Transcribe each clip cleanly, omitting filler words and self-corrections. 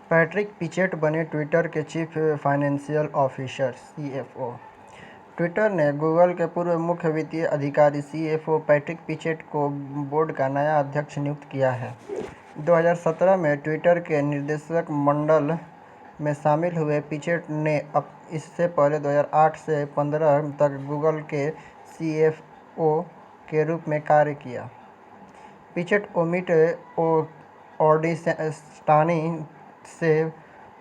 Patrick पिचेट बने Twitter के chief financial officer (CFO). Twitter ने गूगल के पूर्व मुख्य वित्तीय अधिकारी (CFO) पैट्रिक पिचेट को बोर्ड का नया अध्यक्ष नियुक्त किया है। 2017 में ट्विटर के निर्देशक मंडल में शामिल हुए पिचेट ने इससे पहले 2008 से 2015 तक गूगल के CFO के रूप में कार्य किया। पिचेट ओमिट ओर्डिस्टानी से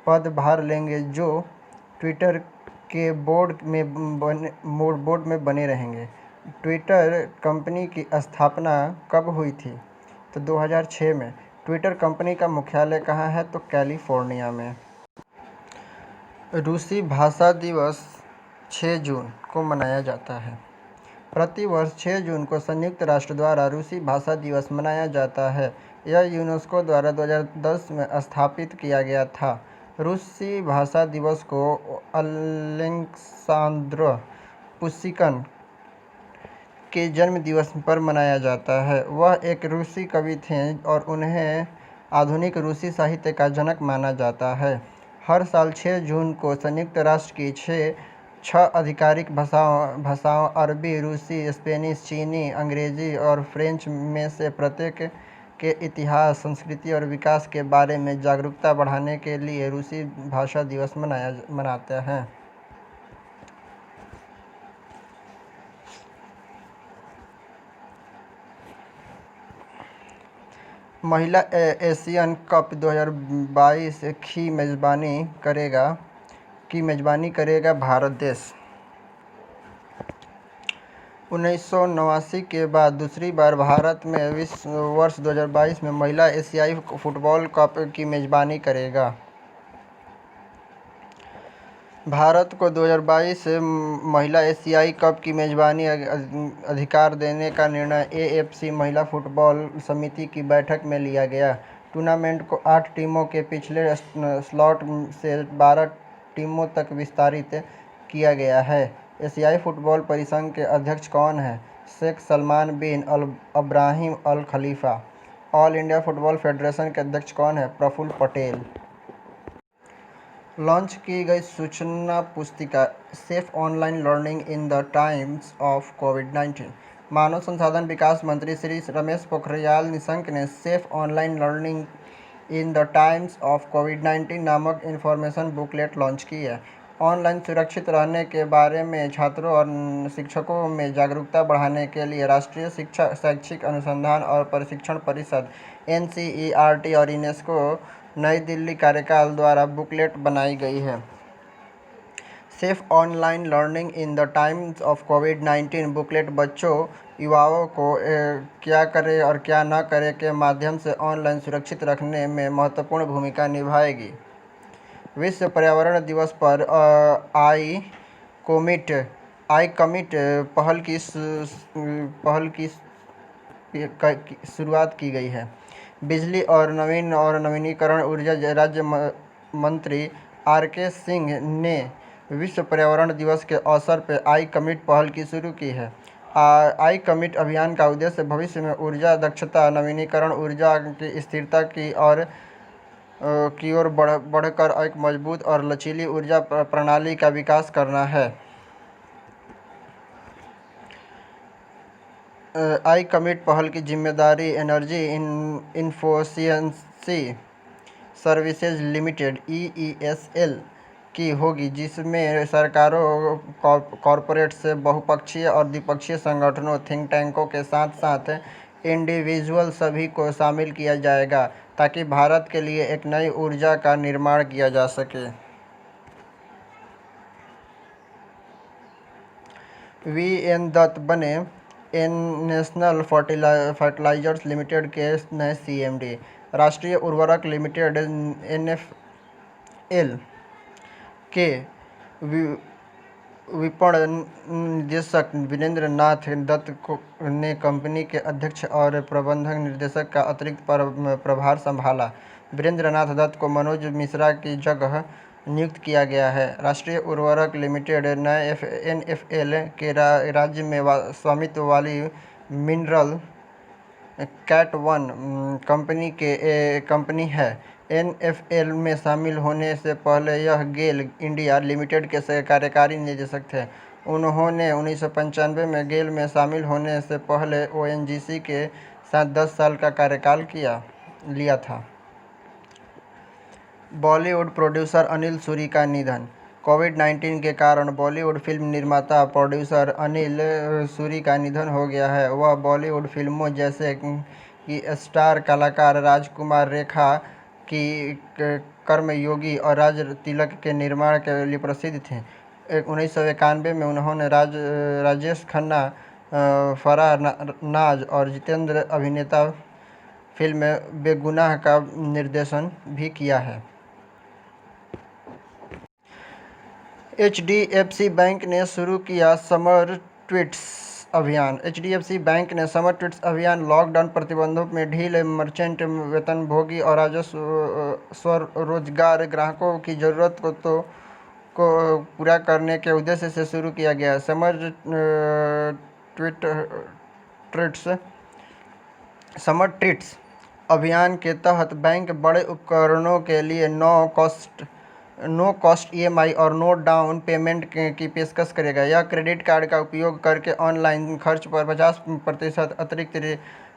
पदभार लेंगे, जो ट्विटर के बोर्ड में बने रहेंगे। ट्विटर कंपनी की स्थापना कब हुई थी? तो 2006 में। ट्विटर कंपनी का मुख्यालय कहाँ है? तो कैलिफोर्निया में। रूसी भाषा दिवस 6 जून को मनाया जाता है। प्रतिवर्ष 6 जून को संयुक्त राष्ट्र द्वारा रूसी भाषा दिवस मनाया जाता है। यह यूनेस्को द्वारा 2010 में स्थापित किया गया था। रूसी भाषा दिवस को अलेक्सांद्र पुशिकिन के जन्म दिवस पर मनाया जाता है। वह एक रूसी कवि थे और उन्हें आधुनिक रूसी साहित्य का जनक माना जाता है। हर साल 6 जून को संयुक्त राष्ट्र की छह आधिकारिक भाषाओं अरबी, रूसी, स्पेनिश, चीनी, अंग्रेजी और फ्रेंच में से प्रत्येक के इतिहास, संस्कृति और विकास के बारे में जागरूकता बढ़ाने के लिए रूसी भाषा दिवस मनाते हैं। महिला एशियन कप 2022 की मेजबानी करेगा भारत देश। 1989 के बाद दूसरी बार भारत में वर्ष 2022 में महिला एशियाई फुटबॉल कप की मेजबानी करेगा। भारत को 2022 महिला एशियाई कप की मेजबानी अधिकार देने का निर्णय AFC महिला फुटबॉल समिति की बैठक में लिया गया। टूर्नामेंट को 8 टीमों के पिछले स्लॉट से 12 टीमों तक विस्तारित किया गया है। एशियाई फुटबॉल परिसंघ के अध्यक्ष कौन हैं? शेख सलमान बिन इब्राहिम अल खलीफा। ऑल इंडिया फुटबॉल फेडरेशन के अध्यक्ष कौन हैं? प्रफुल्ल पटेल। लॉन्च की गई सूचना पुस्तिका safe online learning in the times of कोविड-19। मानव संसाधन विकास मंत्री श्री रमेश पोखरियाल निशंक ने safe online learning in the times of कोविड-19 नामक इन्फॉर्मेशन बुकलेट लॉन्च की है। ऑनलाइन सुरक्षित रहने के बारे में छात्रों और शिक्षकों में जागरूकता बढ़ाने के लिए राष्ट्रीय शैक्षिक अनुसंधान और प्रशिक्षण परिषद NCERT और यूनेस्को नई दिल्ली कार्यकाल द्वारा बुकलेट बनाई गई है। Safe online learning in the times of covid booklet बच्चों, युवाओं को क्या करें और क्या न करें के माध्यम से ऑनलाइन सुरक्षित रखने में महत्वपूर्ण भूमिका निभाएगी। विश्व पर्यावरण दिवस पर आई कमिट पहल की शुरुआत की गई है। बिजली और नवीनीकरण ऊर्जा राज्य मंत्री RK सिंह ने विश्व पर्यावरण दिवस के अवसर पर आई कमिट पहल की शुरू की है। आई कमिट अभियान का उद्देश्य भविष्य में ऊर्जा दक्षता, नवीनीकरण ऊर्जा की स्थिरता की ओर बढ़कर एक मजबूत और लचीली ऊर्जा प्रणाली का विकास करना है। आई कमिट पहल की जिम्मेदारी energy efficiency services limited (EESL) की होगी, जिसमें सरकारों, कॉरपोरेट से बहुपक्षीय और द्विपक्षीय संगठनों, थिंक टैंकों के साथ साथ इंडिविजुअल सभी को शामिल किया जाएगा, ताकि भारत के लिए एक नई ऊर्जा का निर्माण किया जा सके। VN दत्त बने नेशनल फर्टिलाइजर्स लिमिटेड के नए CMD। राष्ट्रीय उर्वरक लिमिटेड NFL के विपणन निदेशक वीरेंद्र नाथ दत्त ने कंपनी के अध्यक्ष और प्रबंधक निर्देशक का अतिरिक्त प्रभार संभाला। वीरेंद्र नाथ दत्त को मनोज मिश्रा की जगह नियुक्त किया गया है। राष्ट्रीय उर्वरक लिमिटेड नए NFL के राज्य में स्वामित्व वाली मिनरल कैट वन कंपनी है। NFL में शामिल होने से पहले यह गेल इंडिया लिमिटेड के कार्यकारी निदेशक थे। उन्होंने 1995 में गेल में शामिल होने से पहले ONGC के साथ 10 साल का कार्यकाल लिया था। बॉलीवुड प्रोड्यूसर अनिल सूरी का निधन। कोविड-19 के कारण बॉलीवुड फिल्म निर्माता प्रोड्यूसर अनिल सूरी का निधन हो गया है। वह बॉलीवुड फिल्मों जैसे कि स्टार कलाकार राजकुमार रेखा की कर्मयोगी और राज तिलक के निर्माण के लिए प्रसिद्ध थे। 1991 में उन्होंने राजेश खन्ना, फराह नाज और जितेंद्र अभिनीत फिल्म बेगुनाह का निर्देशन भी किया है। HDFC बैंक ने शुरू किया समर ट्वीट्स अभियान। HDFC बैंक ने समर ट्वीट्स अभियान लॉकडाउन प्रतिबंधों में ढील, मर्चेंट, वेतनभोगी और राजस्व स्वरोजगार ग्राहकों की ज़रूरत को पूरा करने के उद्देश्य से शुरू किया गया। समर ट्वीट्स अभियान के तहत बैंक बड़े उपकरणों के लिए नो कॉस्ट EMI और नो डाउन पेमेंट की पेशकश करेगा। यह क्रेडिट कार्ड का उपयोग करके ऑनलाइन खर्च पर 50% अतिरिक्त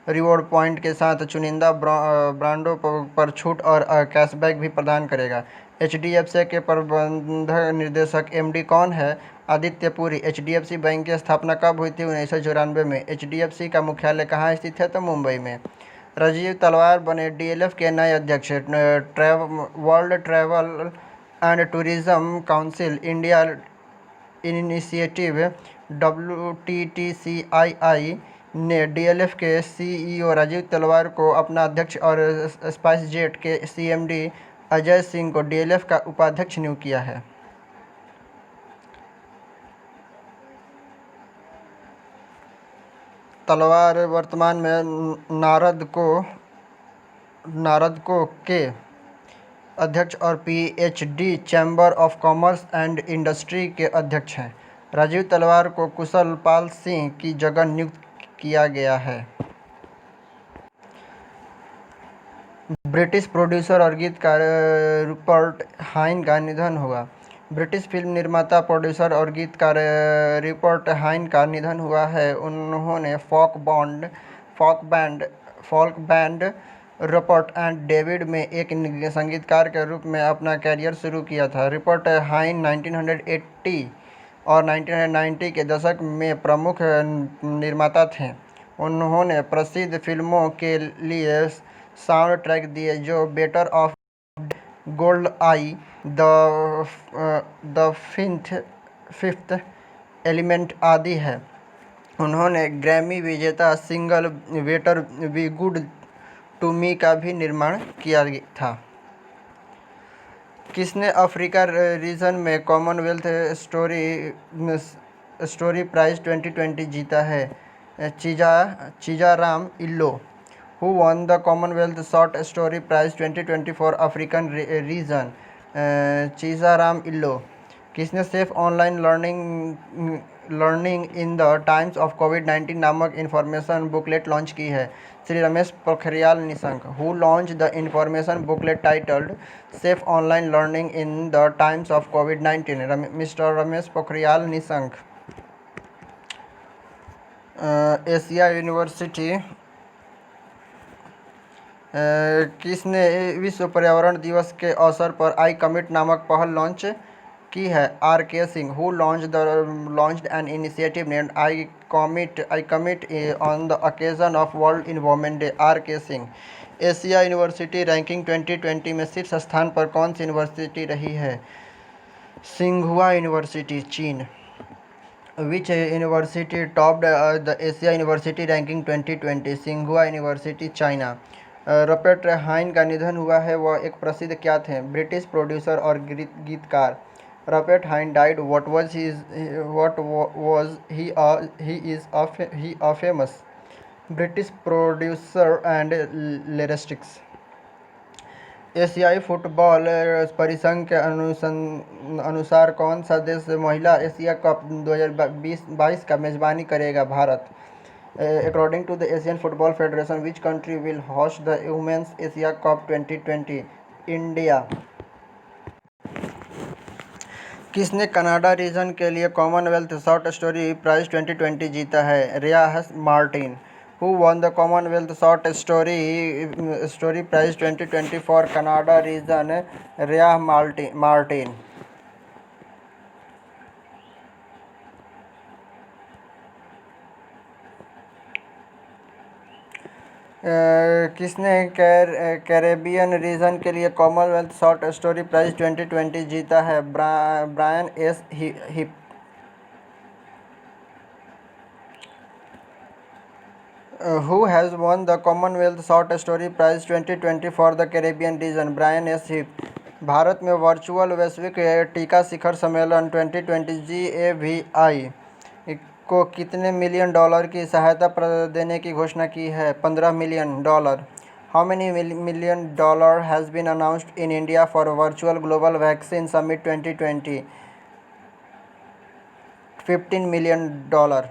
रिवॉर्ड पॉइंट के साथ चुनिंदा ब्रांडों पर छूट और कैशबैक भी प्रदान करेगा। HDFC के प्रबंध निदेशक MD कौन है? आदित्य पुरी। HDFC बैंक की स्थापना कब हुई थी? 1994 में। HDFC का मुख्यालय कहाँ स्थित है? तो मुंबई में। राजीव तलवार बने DLF के नए अध्यक्ष। World travel and tourism council India initiative WTTCII ने DLF के CEO राजीव तलवार को अपना अध्यक्ष और स्पाइसजेट के CMD अजय सिंह को DLF का उपाध्यक्ष नियुक्त किया है। तलवार वर्तमान में नारदको के अध्यक्ष और PhD chamber of commerce and industry के अध्यक्ष हैं। राजीव तलवार को कुशल पाल सिंह की जगह नियुक्त किया गया है। ब्रिटिश प्रोड्यूसर और गीतकार रूपर्ट हाइन का निधन हुआ। ब्रिटिश फिल्म निर्माता, प्रोड्यूसर और गीतकार रूपर्ट हाइन का निधन हुआ है। उन्होंने फोक बैंड रूपर्ट एंड डेविड में एक संगीतकार के रूप में अपना कैरियर शुरू किया था। रूपर्ट हाइन 1980 और 1990 के दशक में प्रमुख निर्माता थे। उन्होंने प्रसिद्ध फिल्मों के लिए साउंड ट्रैक दिए जो better of gold eye, the fifth element आदि है। उन्होंने ग्रैमी विजेता single better be good to me का भी निर्माण किया था। किसने अफ्रीका रीजन में कॉमनवेल्थ स्टोरी प्राइज 2020 जीता है? चीजाराम इल्लो। Who won the Commonwealth Short Story Prize 2020 for African region? चीजाराम इल्लो। किसने safe online learning in the times of कोविड-19 नामक इन्फॉर्मेशन बुकलेट लॉन्च की है? Shri Ramesh Pokhriyal Nishank. Who launched the information booklet titled Safe Online Learning in the Times of COVID-19? Mister Ramesh Pokhriyal Nishank. Asia university किसने विश्व पर्यावरण दिवस के अवसर पर आई कमिट नामक पहल लॉन्च की है? RK Singh. Who launched an initiative named I Commit on the occasion of World Environment Day? RK Singh. Asia university ranking 2020 में शीर्ष स्थान पर कौन सी यूनिवर्सिटी रही है? सिंघुआ यूनिवर्सिटी, चीन। Which university topped the Asia University Ranking 2020? सिंघुआ यूनिवर्सिटी, चाइना। रूपर्ट हाइन का निधन हुआ है। वह एक प्रसिद्ध क्या थे? ब्रिटिश प्रोड्यूसर और गीतकार। Rupert Hine died. What was he a famous British producer and lyricist? एशियाई फुटबॉल परिसंघ के अनुसार कौन सा देश महिला एशिया कप 2022 का मेजबानी करेगा? Bharat. According to the Asian Football Federation, which country will host the Women's Asia Cup 2020? India. किसने कनाडा रीजन के लिए कॉमनवेल्थ शॉर्ट स्टोरी प्राइज 2020 जीता है? रिया Martin. Who won the Commonwealth Short Story Prize 2020 for Kannada region? Riya Martin. किसने Caribbean region के लिए Commonwealth short story prize 2020 जीता है? Brian S Heap. Who has won the Commonwealth Short Story Prize 2020 for the Caribbean region? Brian S. Heap. Bharat में virtual वैश्विक टीका शिखर सम्मेलन 2020 GAVI को कितने मिलियन डॉलर की सहायता देने की घोषणा की है? 15 million dollar. How many million dollar has been announced in India for virtual global vaccine summit 2020? 15 million dollar.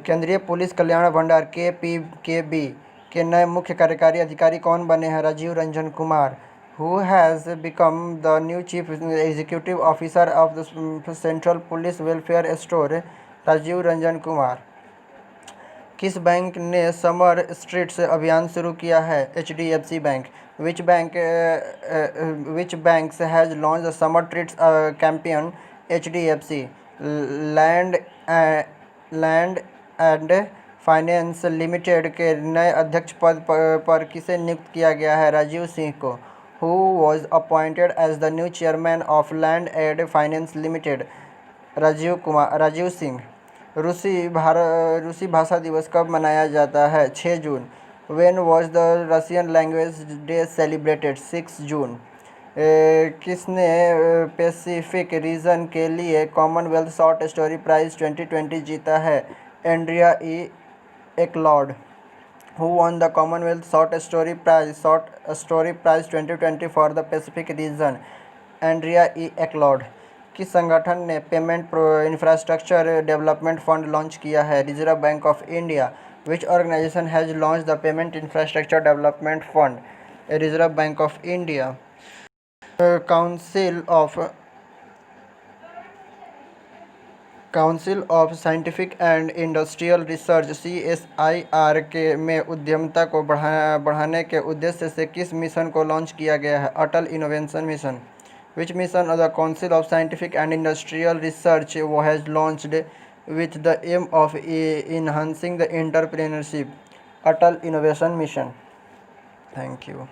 केंद्रीय पुलिस कल्याण भंडार KPKB के नए मुख्य कार्यकारी अधिकारी कौन बने हैं? Rajiv Ranjan Kumar. Who has become the new chief executive officer of the Central Police Welfare Store? Rajiv Ranjan Kumar. किस बैंक ने समर स्ट्रीट्स अभियान शुरू किया है? HDFC bank. Which banks has launched the Summer Treats campaign? HDFC. Land and finance limited के नए अध्यक्ष पद पर किसे नियुक्त किया गया है? राजीव सिंह को. Who was appointed as the new chairman of land and finance limited? Rajiv Singh. रूसी भाषा दिवस कब मनाया जाता है? 6 जून. When was the Russian language day celebrated? 6 June. किसने पैसिफिक रीजन के लिए कॉमनवेल्थ शॉर्ट स्टोरी प्राइज 2020 जीता है? Andrea E Eklod. Who won the Commonwealth Short Story Prize 2020 for the Pacific region? Andrea E Eklod. किस संगठन ने payment infrastructure development fund launch किया है? Reserve Bank of India. Which organisation has launch the payment infrastructure development fund? Reserve Bank of India. Council of scientific and industrial research CSIR के में उद्यमिता को बढ़ाने के उद्देश्य से किस मिशन को लॉन्च किया गया है? Atal innovation mission. Which mission of the council of scientific and industrial research has launched with the aim of enhancing the entrepreneurship? Atal innovation mission. Thank you.